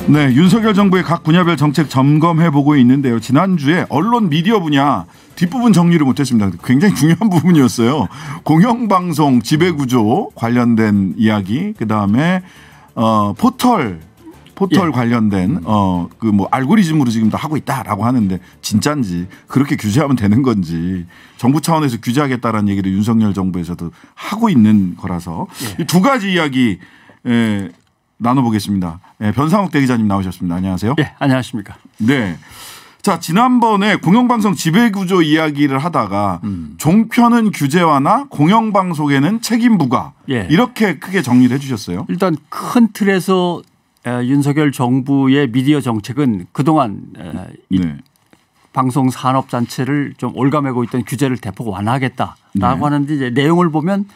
네, 윤석열 정부의 각 분야별 정책 점검해보고 있는데요. 지난주에 언론 미디어 분야 뒷부분 정리를 못했습니다. 굉장히 중요한 부분이었어요. 공영방송 지배구조 관련된 이야기, 그다음에 포털 관련된 그 뭐 알고리즘으로 지금 다 하고 있다라고 하는데 진짜인지 그렇게 규제하면 되는 건지 정부 차원에서 규제하겠다라는 얘기를 윤석열 정부에서도 하고 있는 거라서 이 두 가지 이야기 나눠보겠습니다. 변상욱 대기자님 나오셨습니다. 안녕하세요. 네, 안녕하십니까. 네. 자, 지난번에 공영방송 지배구조 이야기를 하다가 종편은 규제화나 공영방송에는 책임 부과 이렇게 크게 정리를 해 주셨어요. 일단 큰 틀에서 윤석열 정부의 미디어 정책은 그동안 방송 산업단체를 좀 올가매고 있던 규제를 대폭 완화하겠다라고 하는데 이제 내용을 보면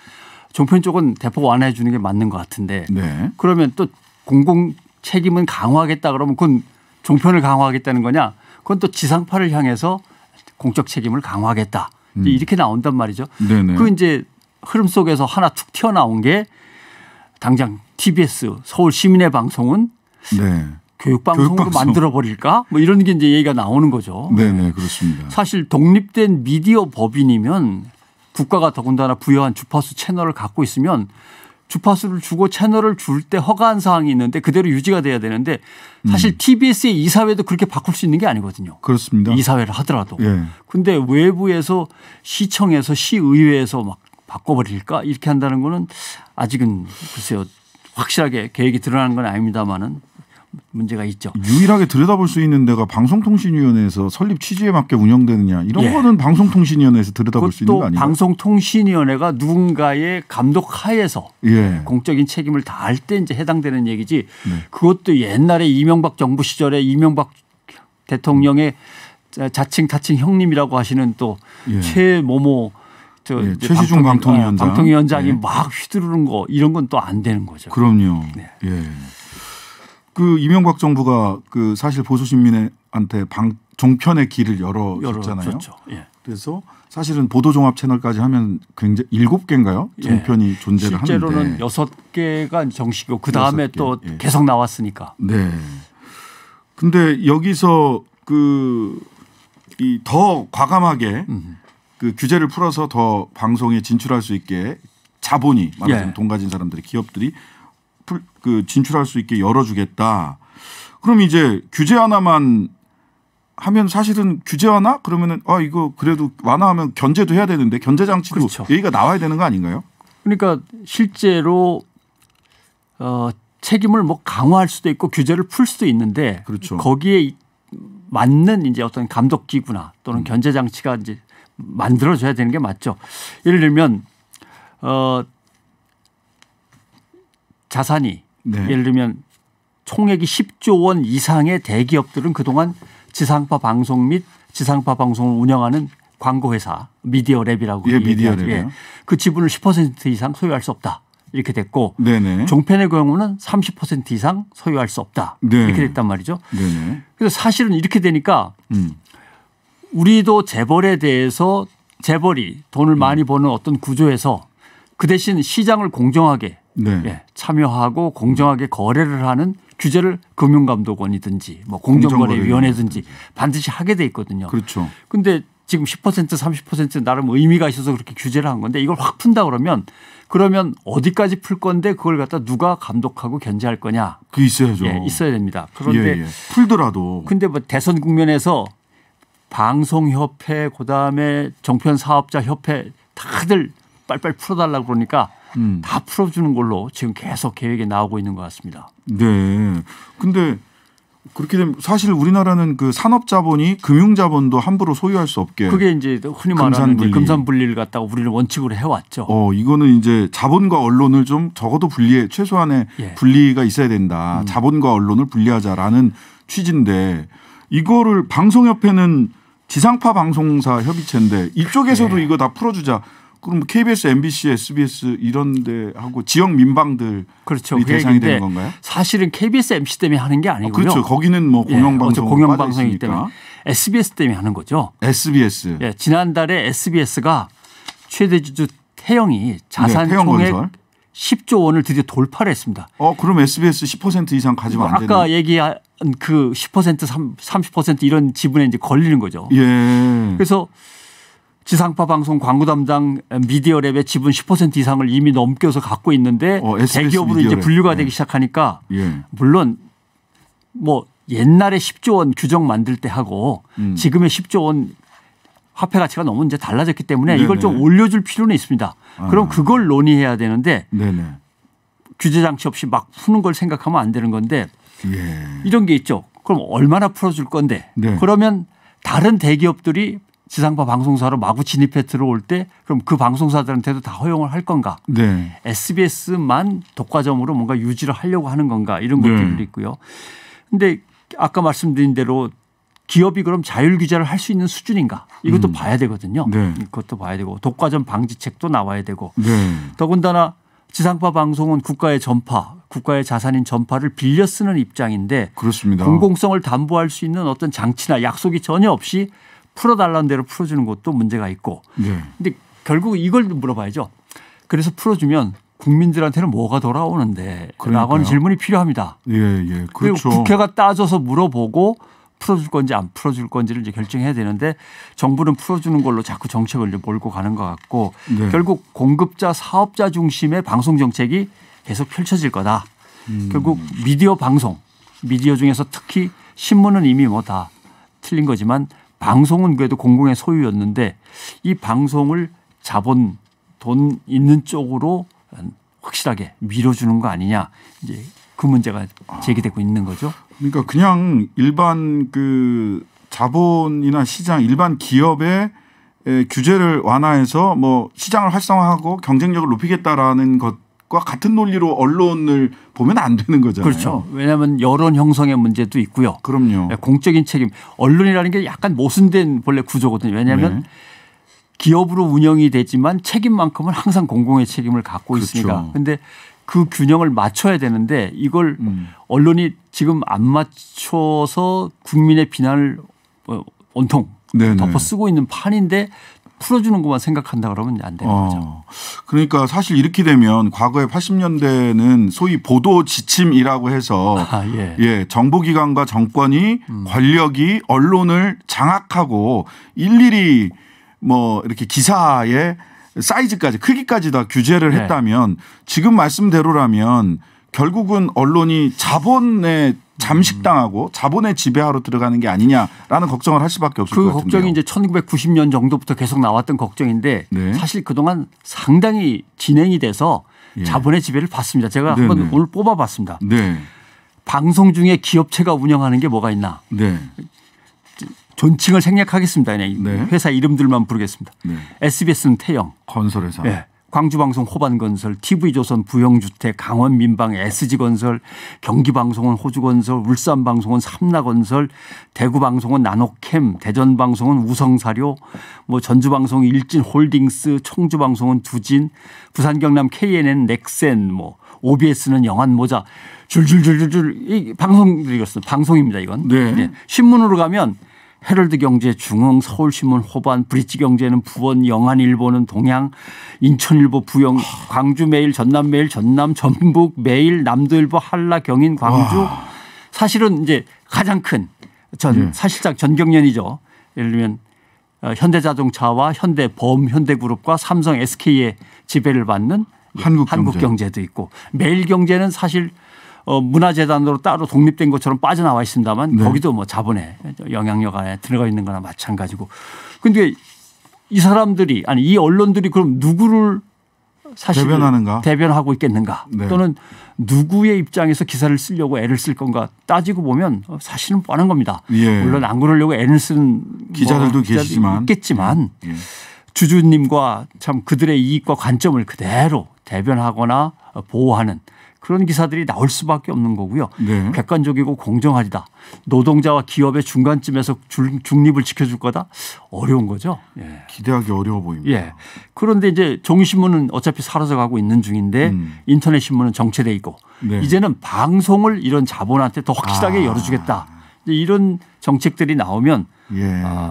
종편 쪽은 대폭 완화해 주는 게 맞는 것 같은데 그러면 또 공공 책임은 강화하겠다 그러면 그건 종편을 강화하겠다는 거냐? 그건 또 지상파를 향해서 공적 책임을 강화하겠다. 이렇게 나온단 말이죠. 그 이제 흐름 속에서 하나 툭 튀어나온 게 당장 TBS 서울 시민의 방송은 교육방송으로 만들어버릴까? 뭐 이런 게 이제 얘기가 나오는 거죠. 네네, 그렇습니다. 사실 독립된 미디어 법인이면 국가가 더군다나 부여한 주파수 채널을 갖고 있으면 주파수를 주고 채널을 줄 때 허가한 사항이 있는데 그대로 유지가 돼야 되는데 사실 TBS의 이사회도 그렇게 바꿀 수 있는 게 아니거든요. 그렇습니다. 이사회를 하더라도. 그런데 외부에서 시청에서 시의회에서 막 바꿔버릴까 이렇게 한다는 거는 아직은 글쎄요. 확실하게 계획이 드러나는 건 아닙니다만은 문제가 있죠. 유일하게 들여다볼 수 있는 데가 방송통신위원회에서 설립 취지에 맞게 운영되느냐 이런 거는 방송통신위원회에서 들여다볼 수 있는 거 아니에요? 방송통신위원회가 누군가의 감독 하에서 공적인 책임을 다할 때 이제 해당되는 얘기지 그것도 옛날에 이명박 정부 시절에 이명박 대통령의 자칭 타칭 형님이라고 하시는 또 최모모 최시중 방통위원장이 막 휘두르는 거 이런 건 또 안 되는 거죠. 그럼요. 그 이명박 정부가 그 사실 보수 시민한테 종편의 길을 열어줬잖아요. 그래서 사실은 보도종합 채널까지 하면 굉장히 7개인가요? 종편이 존재를 하는데. 실제로는 6개가 정식이고 그다음에 또 계속 나왔으니까. 네. 근데 여기서 이 더 과감하게 그 규제를 풀어서 더 방송에 진출할 수 있게 자본이 말하자면 돈 가진 사람들이 기업들이 진출할 수 있게 열어주겠다. 그럼 이제 규제 하나만 하면 사실은 규제 하나 그러면은 이거 그래도 완화하면 견제도 해야 되는데 견제 장치도 얘기가 나와야 되는 거 아닌가요? 그러니까 실제로 책임을 뭐 강화할 수도 있고 규제를 풀 수도 있는데 거기에 맞는 이제 어떤 감독 기구나 또는 견제 장치가 이제 만들어줘야 되는 게 맞죠. 예를 들면 자산이 예를 들면 총액이 10조 원 이상의 대기업들은 그동안 지상파 방송 및 지상파 방송을 운영하는 광고회사 미디어랩이라고 미디어랩이요. 그 지분을 10% 이상 소유할 수 없다. 이렇게 됐고 종편의 경우는 30% 이상 소유할 수 없다. 이렇게 됐단 말이죠. 그래서 사실은 이렇게 되니까 우리도 재벌에 대해서 재벌이 돈을 많이 버는 어떤 구조에서 그 대신 시장을 공정하게 참여하고 공정하게 거래를 하는 규제를 금융감독원이든지 뭐 공정거래위원회든지 반드시 하게 돼 있거든요. 그런데 지금 10% 30% 나름 의미가 있어서 그렇게 규제를 한 건데 이걸 확 푼다 그러면 어디까지 풀 건데 그걸 갖다 누가 감독하고 견제할 거냐. 그 있어야죠. 있어야 됩니다. 그런데 풀더라도. 근데 뭐 대선 국면에서 방송협회 그다음에 종편사업자협회 다들 빨리빨리 풀어달라고 그러니까 다 풀어주는 걸로 지금 계속 계획이 나오고 있는 것 같습니다. 네. 근데 그렇게 되면 사실 우리나라는 그 산업자본이 금융자본도 함부로 소유할 수 없게. 그게 이제 흔히 말하는 금산분리를 갖다가 우리는 원칙으로 해왔죠. 이거는 이제 자본과 언론을 좀 적어도 최소한의 분리가 있어야 된다. 자본과 언론을 분리하자라는 취지인데 이거를 방송협회는 지상파 방송사 협의체인데 이쪽에서도 이거 다 풀어주자. 그럼 KBS, MBC, SBS 이런 데 하고 지역 민방들이 대상이 되는 건가요? 사실은 KBS, MBC 때문에 하는 게 아니고요. 그렇죠. 거기는 뭐 공영방송이기 때문에 SBS 때문에 하는 거죠. SBS. 지난달에 SBS가 최대주주 태영이 자산 총액 10조 원을 드디어 돌파를 했습니다. 그럼 SBS 10% 이상 가지면 안 되는? 아까 얘기한 그 10%, 30% 이런 지분에 이제 걸리는 거죠. 예. 그래서 지상파 방송 광고 담당 미디어랩의 지분 10% 이상을 이미 넘겨서 갖고 있는데 대기업으로 이제 분류가 되기 시작하니까 물론 뭐 옛날에 10조 원 규정 만들 때 하고 지금의 10조 원 화폐 가치가 너무 이제 달라졌기 때문에 이걸 좀 올려줄 필요는 있습니다. 그럼 그걸 논의해야 되는데 규제 장치 없이 막 푸는 걸 생각하면 안 되는 건데 이런 게 있죠. 그럼 얼마나 풀어줄 건데 그러면 다른 대기업들이 지상파 방송사로 마구 진입해 들어올 때 그럼 그 방송사들한테도 다 허용을 할 건가? SBS만 독과점으로 뭔가 유지를 하려고 하는 건가? 이런 것들도 있고요. 근데 아까 말씀드린 대로 기업이 그럼 자율 규제를 할 수 있는 수준인가? 이것도 봐야 되거든요. 그것도 봐야 되고 독과점 방지책도 나와야 되고 더군다나 지상파 방송은 국가의 전파, 국가의 자산인 전파를 빌려 쓰는 입장인데 그렇습니다. 공공성을 담보할 수 있는 어떤 장치나 약속이 전혀 없이 풀어달라는 대로 풀어주는 것도 문제가 있고 근데 결국 이걸 물어봐야죠. 그래서 풀어주면 국민들한테는 뭐가 돌아오는데 라고 하는 질문이 필요합니다. 그렇죠. 그리고 국회가 따져서 물어보고 풀어줄 건지 안 풀어줄 건지를 이제 결정해야 되는데 정부는 풀어주는 걸로 자꾸 정책을 이제 몰고 가는 것 같고 결국 공급자 사업자 중심의 방송 정책이 계속 펼쳐질 거다. 결국 미디어 방송, 미디어 중에서 특히 신문은 이미 뭐 다 틀린 거지만 방송은 그래도 공공의 소유였는데 이 방송을 자본 돈 있는 쪽으로 확실하게 밀어주는 거 아니냐 이제 그 문제가 제기되고 있는 거죠. 그러니까 그냥 일반 그 자본이나 시장 일반 기업의 규제를 완화해서 뭐 시장을 활성화하고 경쟁력을 높이겠다라는 것과 같은 논리로 언론을 보면 안 되는 거잖아요. 그렇죠. 왜냐하면 여론 형성의 문제도 있고요. 그럼요. 공적인 책임. 언론이라는 게 약간 모순된 본래 구조거든요. 왜냐하면 기업으로 운영이 되지만 책임만큼은 항상 공공의 책임을 갖고 있으니까. 그런데 그 균형을 맞춰야 되는데 이걸 언론이 지금 안 맞춰서 국민의 비난을 온통 덮어 쓰고 있는 판인데 풀어주는 것만 생각한다 그러면 안 되는 거죠. 그러니까 사실 이렇게 되면 과거에 80년대는 소위 보도 지침이라고 해서 정보기관과 정권이 권력이 언론을 장악하고 일일이 뭐 이렇게 기사의 사이즈까지 크기까지 다 규제를 했다면 지금 말씀대로라면 결국은 언론이 자본에 잠식당하고 자본의 지배하로 들어가는 게 아니냐라는 걱정을 할 수밖에 없을 것 같은데요. 그 걱정이 이제 1990년 정도부터 계속 나왔던 걱정인데 사실 그동안 상당히 진행이 돼서 자본의 지배를 받습니다. 제가 한번 오늘 뽑아봤습니다. 방송 중에 기업체가 운영하는 게 뭐가 있나. 존칭을 생략하겠습니다. 그냥 회사 이름들만 부르겠습니다. SBS는 태영. 건설회사. 광주방송 호반건설, TV조선 부영주택, 강원민방 SG건설, 경기방송은 호주건설, 울산방송은 삼라건설, 대구방송은 나노캠, 대전방송은 우성사료, 뭐 전주방송은 일진홀딩스, 청주방송은 두진, 부산경남 KNN 넥센, 뭐 OBS는 영한모자 줄줄줄줄줄 이 방송들이었어요. 방송입니다. 이건. 신문으로 가면 헤럴드경제, 중흥, 서울신문, 호반, 브릿지경제는 부원, 영안일보는 동양, 인천일보, 부영, 광주매일, 전남매일, 전남, 전북, 매일, 남도일보, 한라, 경인, 광주. 사실은 이제 가장 큰 사실상 전경련이죠. 예를 들면 현대자동차와 현대보험, 현대그룹과 삼성, SK의 지배를 받는 한국경제도 있고 매일경제는 사실 문화재단으로 따로 독립된 것처럼 빠져나와 있습니다만 거기도 뭐 자본의 영향력 안에 들어가 있는 거나 마찬가지고. 그런데 이 사람들이 아니 이 언론들이 그럼 누구를 사실 대변하고 있겠는가 또는 누구의 입장에서 기사를 쓰려고 애를 쓸 건가 따지고 보면 사실은 뻔한 겁니다. 물론 안 그러려고 애를 쓰는 기자들도 있겠지만 주주님과 참 그들의 이익과 관점을 그대로 대변하거나 보호하는 그런 기사들이 나올 수밖에 없는 거고요. 객관적이고 공정하리다. 노동자와 기업의 중간쯤에서 중립을 지켜줄 거다. 어려운 거죠. 기대하기 어려워 보입니다. 그런데 이제 종이신문은 어차피 사라져가고 있는 중인데 인터넷 신문은 정체돼 있고 이제는 방송을 이런 자본한테 더 확실하게 열어주겠다. 이런 정책들이 나오면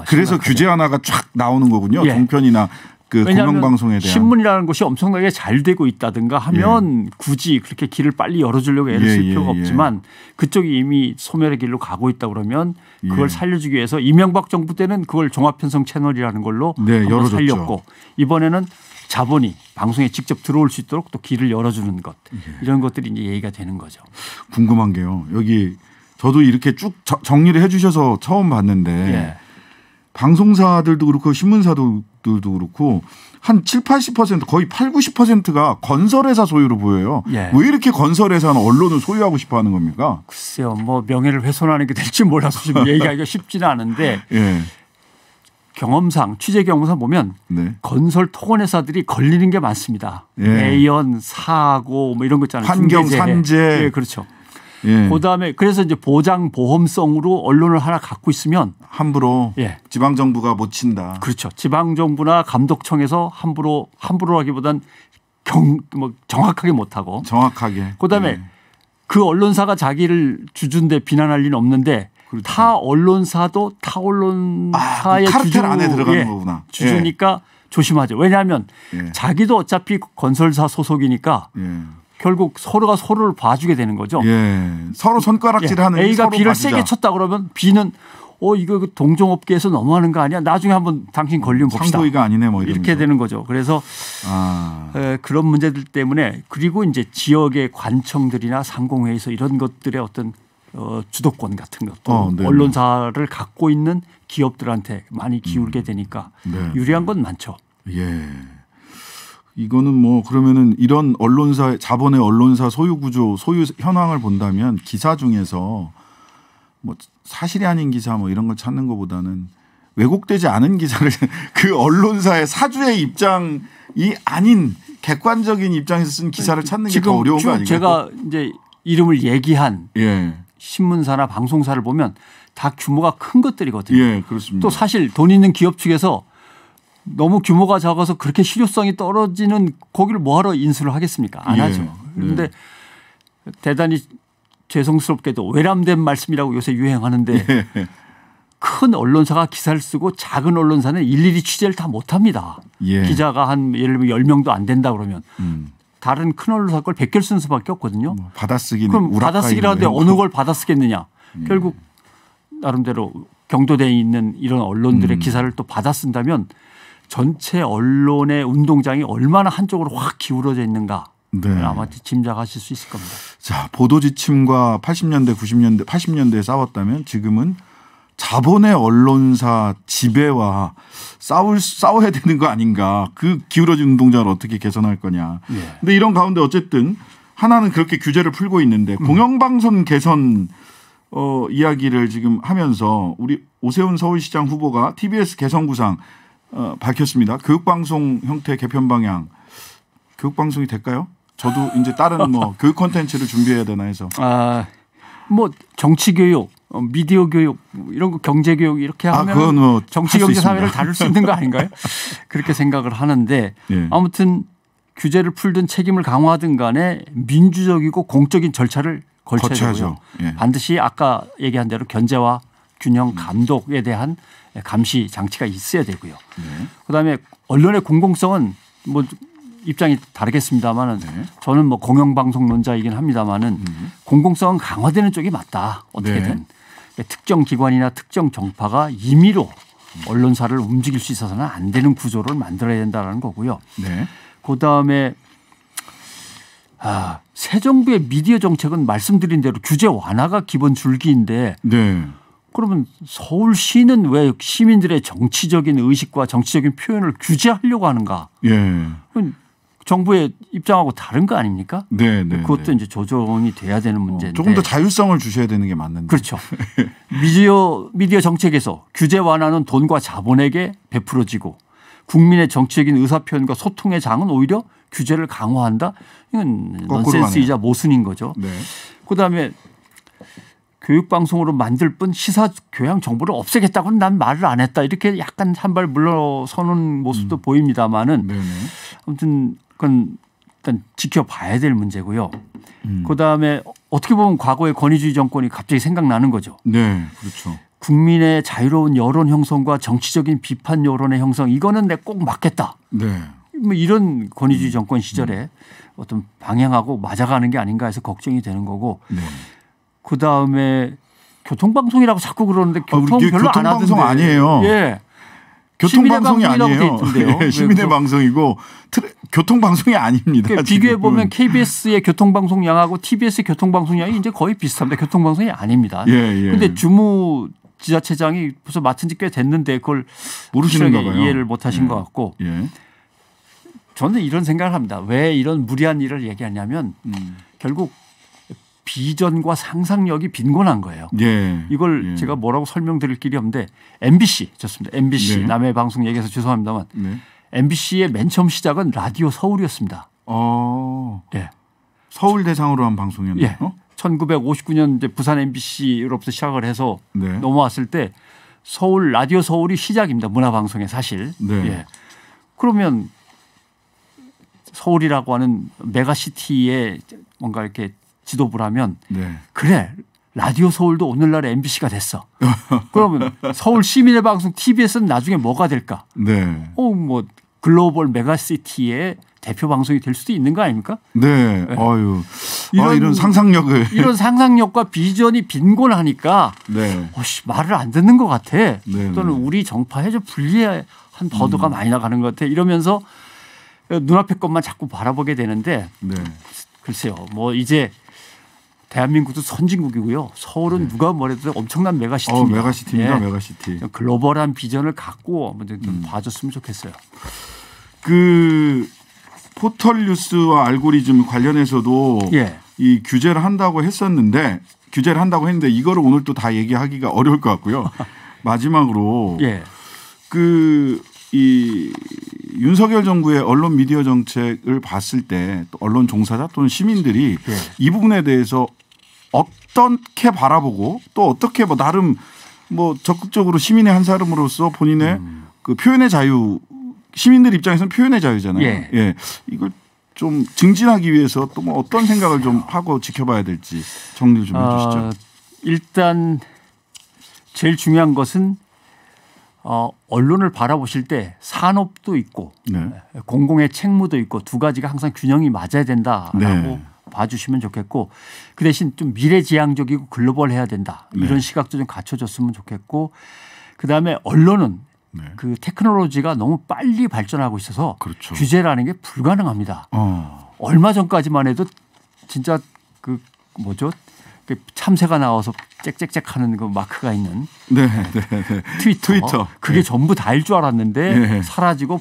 그래서 규제 하나가 쫙 나오는 거군요. 종편이나 그 공영방송에 대한 신문이라는 것이 엄청나게 잘 되고 있다든가 하면 굳이 그렇게 길을 빨리 열어주려고 애를 쓸 필요가 없지만 그쪽이 이미 소멸의 길로 가고 있다 그러면 그걸 살려주기 위해서 이명박 정부 때는 그걸 종합편성 채널이라는 걸로 한번 살렸고 이번에는 자본이 방송에 직접 들어올 수 있도록 또 길을 열어주는 것 이런 것들이 이제 얘기가 되는 거죠. 궁금한 게요. 여기 저도 이렇게 쭉 정리를 해 주셔서 처음 봤는데 방송사들도 그렇고 신문사들도 그렇고 한 7, 80% 거의 8, 90%가 건설회사 소유로 보여요. 왜 이렇게 건설회사는 언론을 소유하고 싶어 하는 겁니까? 글쎄요. 뭐 명예를 훼손하는 게 될지 몰라서 지금 얘기하기가 쉽지는 않은데 경험상 취재 경험상 보면 건설 토건회사들이 걸리는 게 많습니다. 매연, 사고 뭐 이런 거 있잖아요. 환경, 산재. 그렇죠. 그다음에 그래서 이제 보장 보험성으로 언론을 하나 갖고 있으면 함부로 지방 정부가 못 친다. 그렇죠. 지방 정부나 감독청에서 함부로라기보단 뭐 정확하게 못 하고. 정확하게. 그다음에 그 언론사가 자기를 주주인데 비난할 리는 없는데 타 언론사도 타 언론사의 카르텔 안에 들어가는 거구나. 주주니까 조심하죠. 왜냐하면 자기도 어차피 건설사 소속이니까. 결국 서로가 서로를 봐주게 되는 거죠. 서로 손가락질하는 A가 서로 B를 봐주자. 세게 쳤다 그러면 B는 이거 동종업계에서 너무하는 거 아니야? 나중에 한번 당신 걸리면 봅시다. 상도이가 아니네 뭐 이렇게 되는 거죠. 그래서 그런 문제들 때문에 그리고 이제 지역의 관청들이나 상공회에서 이런 것들의 어떤 주도권 같은 것도 언론사를 갖고 있는 기업들한테 많이 기울게 되니까 유리한 건 많죠. 이거는 뭐 그러면은 이런 언론사 자본의 언론사 소유 구조 소유 현황을 본다면 기사 중에서 뭐 사실이 아닌 기사 뭐 이런 걸 찾는 것보다는 왜곡되지 않은 기사를 그 언론사의 사주의 입장이 아닌 객관적인 입장에서 쓴 기사를 찾는 게 더 어려운 거 아닌가요? 제가 이제 이름을 얘기한 신문사나 방송사를 보면 다 규모가 큰 것들이거든요. 그렇습니다. 또 사실 돈 있는 기업 측에서 너무 규모가 작아서 그렇게 실효성이 떨어지는 거기를 뭐하러 인수를 하겠습니까? 안 하죠. 그런데 대단히 죄송스럽게도 외람된 말씀이라고 요새 유행하는데 큰 언론사가 기사를 쓰고 작은 언론사는 일일이 취재를 다 못합니다. 기자가 한 예를 들면 10명도 안 된다 그러면 다른 큰 언론사 걸 100개를 쓰는 수밖에 없거든요. 받아쓰기는 그럼 받아쓰기를 하는데 어느 걸 받아쓰겠느냐. 결국 나름대로 경도대에 있는 이런 언론들의 기사를 또 받아쓴다면 전체 언론의 운동장이 얼마나 한쪽으로 확 기울어져 있는가 아마 짐작하실 수 있을 겁니다. 자, 보도 지침과 80년대, 90년대, 80년대에 싸웠다면 지금은 자본의 언론사 지배와 싸워야 되는 거 아닌가. 그 기울어진 운동장을 어떻게 개선할 거냐. 근데 이런 가운데 어쨌든 하나는 그렇게 규제를 풀고 있는데 공영방송 개선 이야기를 지금 하면서 우리 오세훈 서울시장 후보가 TBS 개선 구상 밝혔습니다. 교육방송 형태 개편 방향. 교육방송이 될까요? 저도 이제 다른 뭐 교육 콘텐츠를 준비해야 되나 해서. 뭐 정치교육, 미디어 교육 이런 거 경제교육 이렇게 하면 그건 뭐 정치 경제 사회를 다룰 수 있는 거 아닌가요? 그렇게 생각을 하는데 아무튼 규제를 풀든 책임을 강화하든 간에 민주적이고 공적인 절차를 거쳐야 되고요. 반드시 아까 얘기한 대로 견제와 균형 감독에 대한 감시 장치가 있어야 되고요. 그다음에 언론의 공공성은 뭐 입장이 다르겠습니다만은 저는 뭐 공영방송론자이긴 합니다만은 공공성은 강화되는 쪽이 맞다. 어떻게든 특정 기관이나 특정 정파가 임의로 언론사를 움직일 수 있어서는 안 되는 구조를 만들어야 된다는 거고요. 그다음에 새 정부의 미디어 정책은 말씀드린 대로 규제 완화가 기본 줄기인데 그러면 서울시는 왜 시민들의 정치적인 의식과 정치적인 표현을 규제하려고 하는가? 정부의 입장하고 다른 거 아닙니까? 그것도 이제 조정이 돼야 되는 문제인데. 조금 더 자율성을 주셔야 되는 게 맞는데. 그렇죠. 미디어 정책에서 규제 완화는 돈과 자본에게 베풀어지고 국민의 정치적인 의사표현과 소통의 장은 오히려 규제를 강화한다. 이건 넌센스이자 모순인 거죠. 그다음에 교육방송으로 만들 뿐 시사 교양 정보를 없애겠다고는 난 말을 안 했다. 이렇게 약간 한 발 물러서는 모습도 보입니다마는 아무튼 그건 일단 지켜봐야 될 문제고요. 그다음에 어떻게 보면 과거의 권위주의 정권이 갑자기 생각나는 거죠. 그렇죠. 국민의 자유로운 여론 형성과 정치적인 비판 여론의 형성 이거는 내 꼭 막겠다. 네. 뭐 이런 권위주의 정권 시절에 어떤 방향하고 맞아가는 게 아닌가 해서 걱정이 되는 거고 네. 그다음에 교통방송이라고 자꾸 그러는데 교통 별로 안 하던데. 교통방송 아니에요. 예. 교통방송이 아니에요. 예, 시민의 방송이고 교통방송이 아닙니다. 그러니까 비교해 보면 KBS의 교통방송량하고 TBS의 교통방송량이 이제 거의 비슷합니다. 교통방송이 아닙니다. 그런데 예. 주무 지자체장이 벌써 맡은 지 꽤 됐는데 그걸 모르시는가 봐요. 이해를 못 하신 것 같고 예. 저는 이런 생각을 합니다. 왜 이런 무리한 일을 얘기하냐면 결국 비전과 상상력이 빈곤한 거예요. 예. 이걸 제가 뭐라고 설명드릴 길이 없는데 MBC 좋습니다. MBC 네. 남의 방송 얘기해서 죄송합니다만 네. MBC의 맨 처음 시작은 라디오 서울이었습니다. 예. 서울 대상으로 한 방송이었나요? 예. 1959년 이제 부산 MBC로부터 시작을 해서 네. 넘어왔을 때 서울 라디오 서울이 시작입니다. 문화방송의 사실. 네. 예. 그러면 서울이라고 하는 메가시티에 뭔가 이렇게 지도부를 하면 네. 그래 라디오 서울도 오늘날 MBC가 됐어. 그러면 서울 시민의 방송 TBS는 나중에 뭐가 될까? 네. 뭐 글로벌 메가시티의 대표 방송이 될 수도 있는 거 아닙니까? 네. 네. 아유. 이런 상상력을. 이런 상상력과 비전이 빈곤하니까 네. 말을 안 듣는 것 같아. 네. 또는 우리 정파에 좀 불리한 버드가 많이 나가는 것 같아. 이러면서 눈앞의 것만 자꾸 바라보게 되는데 네. 글쎄요. 뭐 이제 대한민국도 선진국이고요. 서울은 누가 뭐래도 엄청난 메가시티입니다. 메가시티입니다. 예. 메가시티. 글로벌한 비전을 갖고 좀 봐줬으면 좋겠어요. 그 포털 뉴스와 알고리즘 관련해서도 이 규제를 한다고 했었는데 이거를 오늘 또 다 얘기하기가 어려울 것 같고요. 마지막으로 이 윤석열 정부의 언론 미디어 정책을 봤을 때 또 언론 종사자 또는 시민들이 이 부분에 대해서 어떻게 바라보고 또 어떻게 뭐 나름 뭐 적극적으로 시민의 한 사람으로서 본인의 그 표현의 자유 시민들 입장에서는 표현의 자유잖아요. 예. 이걸 좀 증진하기 위해서 또 뭐 어떤 생각을 좀 하고 지켜봐야 될지 정리를 좀 해 주시죠. 일단 제일 중요한 것은 언론을 바라보실 때 산업도 있고 공공의 책무도 있고 두 가지가 항상 균형이 맞아야 된다라고 봐주시면 좋겠고 그 대신 좀 미래지향적이고 글로벌해야 된다. 이런 시각도 좀 갖춰줬으면 좋겠고 그다음에 언론은 그 테크놀로지가 너무 빨리 발전하고 있어서 규제라는 게 불가능합니다. 얼마 전까지만 해도 진짜 그 뭐죠? 참새가 나와서 짹짹짹 하는 그 마크가 있는 트위터. 그게 전부 다일 줄 알았는데 사라지고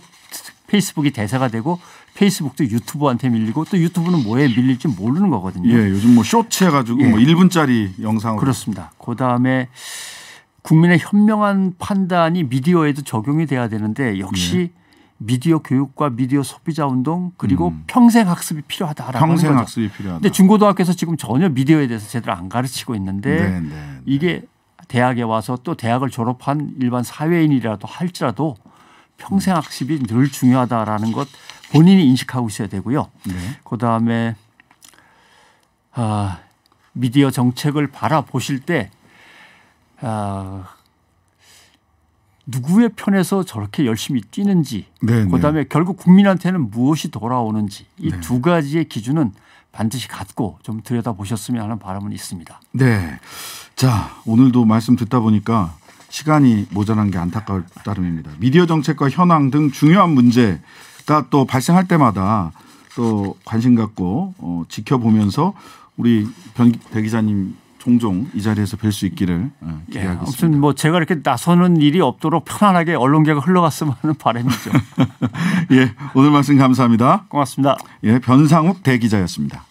페이스북이 대세가 되고 페이스북도 유튜브한테 밀리고 또 유튜브는 뭐에 밀릴지 모르는 거거든요. 예, 요즘 뭐 쇼츠 해가지고 뭐 1분짜리 영상으로. 그렇습니다. 그다음에 국민의 현명한 판단이 미디어에도 적용이 돼야 되는데 역시 미디어 교육과 미디어 소비자 운동 그리고 평생 학습이 필요하다라는 거죠. 평생 학습이 필요하다. 근데 중고등학교에서 지금 전혀 미디어에 대해서 제대로 안 가르치고 있는데 이게 대학에 와서 또 대학을 졸업한 일반 사회인이라도 할지라도 평생 학습이 늘 중요하다라는 것 본인이 인식하고 있어야 되고요. 그다음에 미디어 정책을 바라보실 때 누구의 편에서 저렇게 열심히 뛰는지 그다음에 결국 국민한테는 무엇이 돌아오는지 이 두 가지의 기준은 반드시 갖고 좀 들여다보셨으면 하는 바람은 있습니다. 네. 자, 오늘도 말씀 듣다 보니까 시간이 모자란 게 안타까울 따름입니다. 미디어 정책과 현황 등 중요한 문제가 또 발생할 때마다 또 관심 갖고 지켜보면서 우리 배 기자님 종종 이 자리에서 뵐 수 있기를 기대하겠습니다. 아무튼 뭐 제가 이렇게 나서는 일이 없도록 편안하게 언론계가 흘러갔으면 하는 바람이죠. 예, 오늘 말씀 감사합니다. 고맙습니다. 예, 변상욱 대기자였습니다.